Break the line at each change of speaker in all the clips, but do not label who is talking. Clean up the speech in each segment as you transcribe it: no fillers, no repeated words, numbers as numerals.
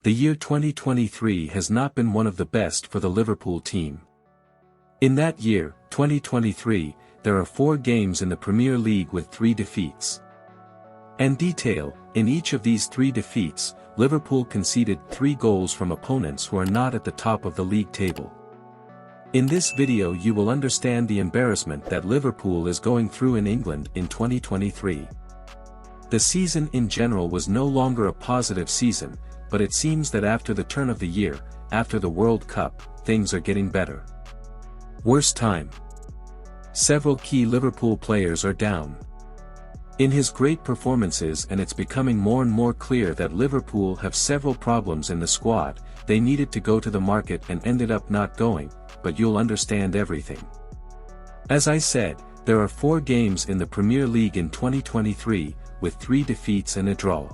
The year 2023 has not been one of the best for the Liverpool team. In that year, 2023, there are 4 games in the Premier League with 3 defeats. And detail, in each of these 3 defeats, Liverpool conceded 3 goals from opponents who are not at the top of the league table. In this video you will understand the embarrassment that Liverpool is going through in England in 2023. The season in general was no longer a positive season, but it seems that after the turn of the year, after the World Cup, things are getting better. Worst time. Several key Liverpool players are down. In his great performances, and it's becoming more and more clear that Liverpool have several problems in the squad. They needed to go to the market and ended up not going, but you'll understand everything. As I said, there are 4 games in the Premier League in 2023, with 3 defeats and a draw.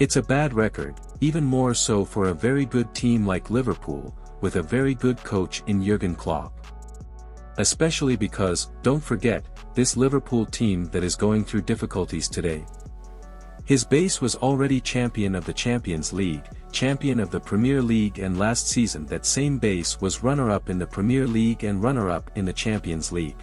It's a bad record, even more so for a very good team like Liverpool, with a very good coach in Jurgen Klopp. Especially because, don't forget, this Liverpool team that is going through difficulties today. His base was already champion of the Champions League, champion of the Premier League, and last season that same base was runner-up in the Premier League and runner-up in the Champions League.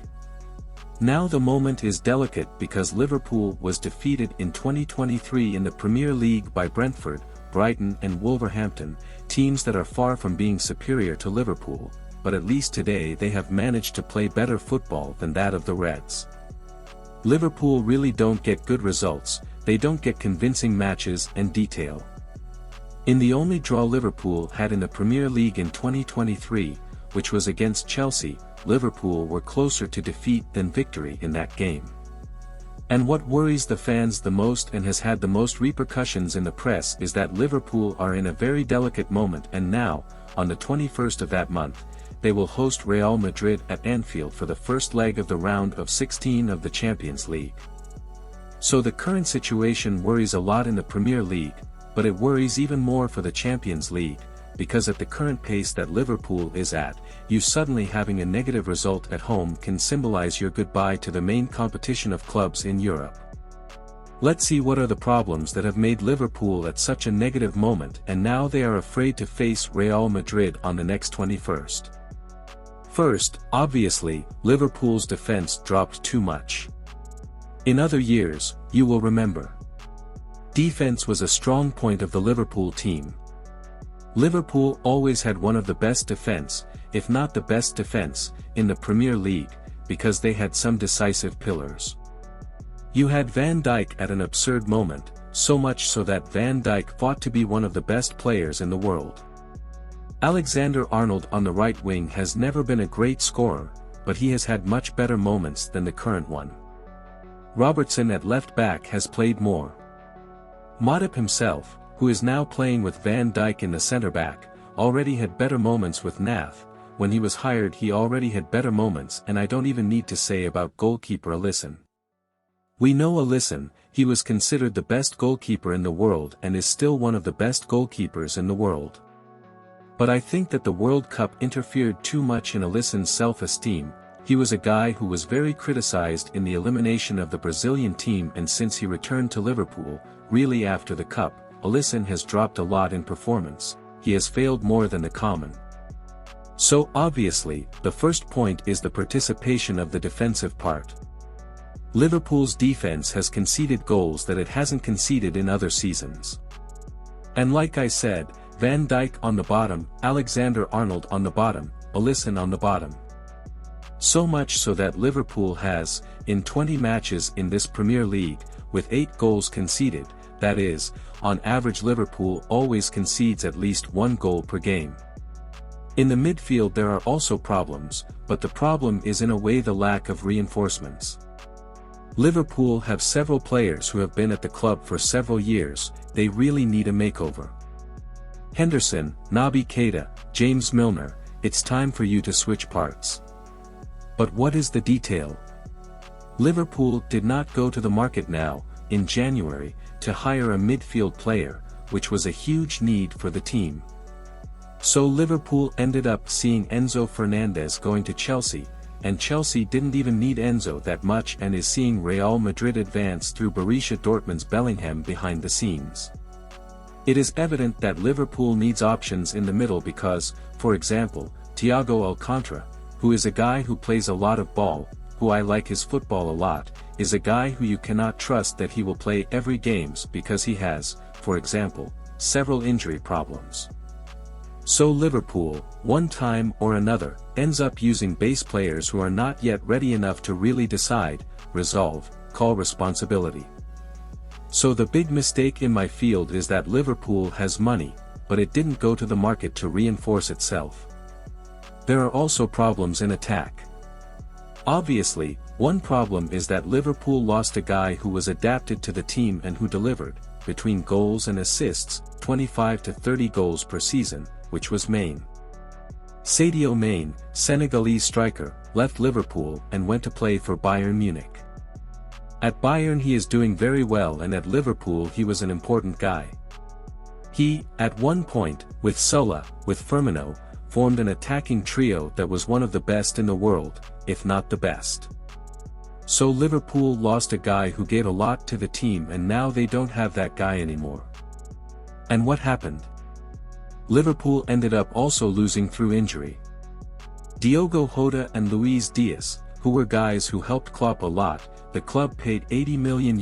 Now the moment is delicate because Liverpool was defeated in 2023 in the Premier League by Brentford, Brighton and Wolverhampton, teams that are far from being superior to Liverpool, but at least today they have managed to play better football than that of the Reds. Liverpool really don't get good results, they don't get convincing matches and detail. In the only draw Liverpool had in the Premier League in 2023, which was against Chelsea, Liverpool were closer to defeat than victory in that game. And what worries the fans the most and has had the most repercussions in the press is that Liverpool are in a very delicate moment, and now, on the 21st of that month, they will host Real Madrid at Anfield for the first leg of the round of 16 of the Champions League. So the current situation worries a lot in the Premier League, but it worries even more for the Champions League, because at the current pace that Liverpool is at, you suddenly having a negative result at home can symbolize your goodbye to the main competition of clubs in Europe. Let's see what are the problems that have made Liverpool at such a negative moment, and now they are afraid to face Real Madrid on the next 21st. First, obviously, Liverpool's defense dropped too much. In other years, you will remember, defense was a strong point of the Liverpool team. Liverpool always had one of the best defense, if not the best defense, in the Premier League, because they had some decisive pillars. You had Van Dijk at an absurd moment, so much so that Van Dijk fought to be one of the best players in the world. Alexander-Arnold on the right wing has never been a great scorer, but he has had much better moments than the current one. Robertson at left back has played more. Matip himself, who is now playing with Van Dijk in the centre-back, already had better moments with Nath. When he was hired he already had better moments, and I don't even need to say about goalkeeper Alisson. We know Alisson, he was considered the best goalkeeper in the world and is still one of the best goalkeepers in the world. But I think that the World Cup interfered too much in Alisson's self-esteem. He was a guy who was very criticized in the elimination of the Brazilian team, and since he returned to Liverpool, really after the Cup, Alisson has dropped a lot in performance. He has failed more than the common. So obviously, the first point is the participation of the defensive part. Liverpool's defense has conceded goals that it hasn't conceded in other seasons. And like I said, Van Dijk on the bottom, Alexander-Arnold on the bottom, Alisson on the bottom. So much so that Liverpool has, in 20 matches in this Premier League, with 8 goals conceded, that is, on average Liverpool always concedes at least 1 goal per game. In the midfield there are also problems, but the problem is in a way the lack of reinforcements. Liverpool have several players who have been at the club for several years, they really need a makeover. Henderson, Naby Keita, James Milner, it's time for you to switch parts. But what is the detail? Liverpool did not go to the market now, in January, to hire a midfield player, which was a huge need for the team. So Liverpool ended up seeing Enzo Fernandez going to Chelsea, and Chelsea didn't even need Enzo that much and is seeing Real Madrid advance through Borussia Dortmund's Bellingham behind the scenes. It is evident that Liverpool needs options in the middle because, for example, Thiago Alcantara, who is a guy who plays a lot of ball, who I like his football a lot, is a guy who you cannot trust that he will play every games because he has, for example, several injury problems. So Liverpool, one time or another, ends up using base players who are not yet ready enough to really decide, resolve, call responsibility. So the big mistake in my field is that Liverpool has money, but it didn't go to the market to reinforce itself. There are also problems in attack. Obviously, one problem is that Liverpool lost a guy who was adapted to the team and who delivered, between goals and assists, 25 to 30 goals per season, which was Mane. Sadio Mane, Senegalese striker, left Liverpool and went to play for Bayern Munich. At Bayern he is doing very well, and at Liverpool he was an important guy. He, at one point, with Sola, with Firmino, formed an attacking trio that was one of the best in the world, if not the best. So Liverpool lost a guy who gave a lot to the team, and now they don't have that guy anymore. And what happened? Liverpool ended up also losing through injury. Diogo Jota and Luis Diaz, who were guys who helped Klopp a lot, the club paid €80 million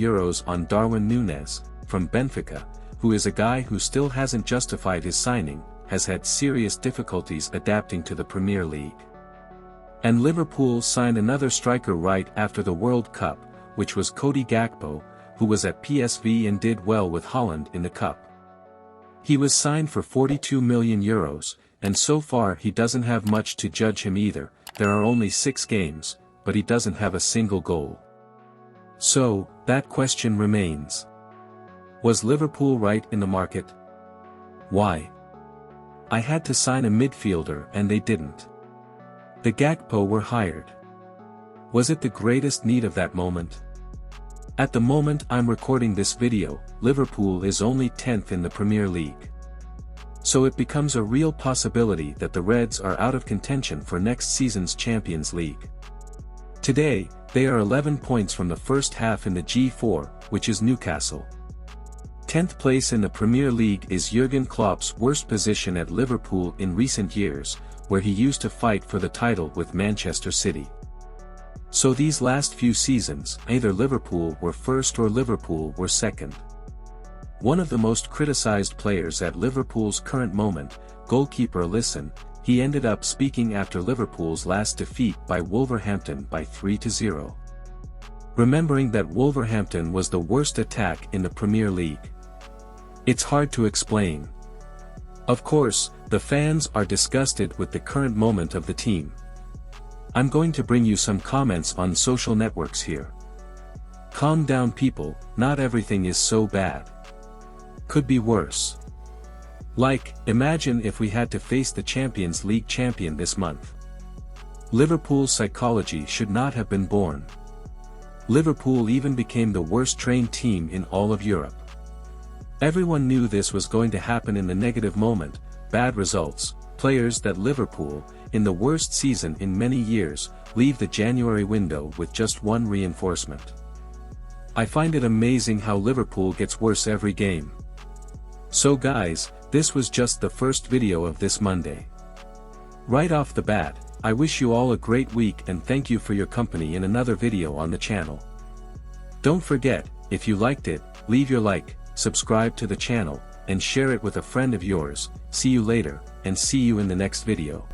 on Darwin Núñez, from Benfica, who is a guy who still hasn't justified his signing, has had serious difficulties adapting to the Premier League. And Liverpool signed another striker right after the World Cup, which was Cody Gakpo, who was at PSV and did well with Holland in the Cup. He was signed for €42 million, and so far he doesn't have much to judge him either. There are only 6 games, but he doesn't have a single goal. So, that question remains. Was Liverpool right in the market? Why? I had to sign a midfielder and they didn't. The Gakpo were hired. Was it the greatest need of that moment? At the moment I'm recording this video, Liverpool is only 10th in the Premier League. So it becomes a real possibility that the Reds are out of contention for next season's Champions League. Today, they are 11 points from the first half in the G4, which is Newcastle. 10th place in the Premier League is Jurgen Klopp's worst position at Liverpool in recent years, where he used to fight for the title with Manchester City. So these last few seasons, either Liverpool were first or Liverpool were second. One of the most criticized players at Liverpool's current moment, goalkeeper Alisson, he ended up speaking after Liverpool's last defeat by Wolverhampton by 3-0. Remembering that Wolverhampton was the worst attack in the Premier League. It's hard to explain. Of course, the fans are disgusted with the current moment of the team. I'm going to bring you some comments on social networks here. Calm down people, not everything is so bad. Could be worse. Like, imagine if we had to face the Champions League champion this month. Liverpool's psychology should not have been born. Liverpool even became the worst trained team in all of Europe. Everyone knew this was going to happen in the negative moment, bad results, players that Liverpool, in the worst season in many years, leave the January window with just one reinforcement. I find it amazing how Liverpool gets worse every game. So guys, this was just the first video of this Monday. Right off the bat, I wish you all a great week and thank you for your company in another video on the channel. Don't forget, if you liked it, leave your like, subscribe to the channel, and share it with a friend of yours. See you later, and see you in the next video.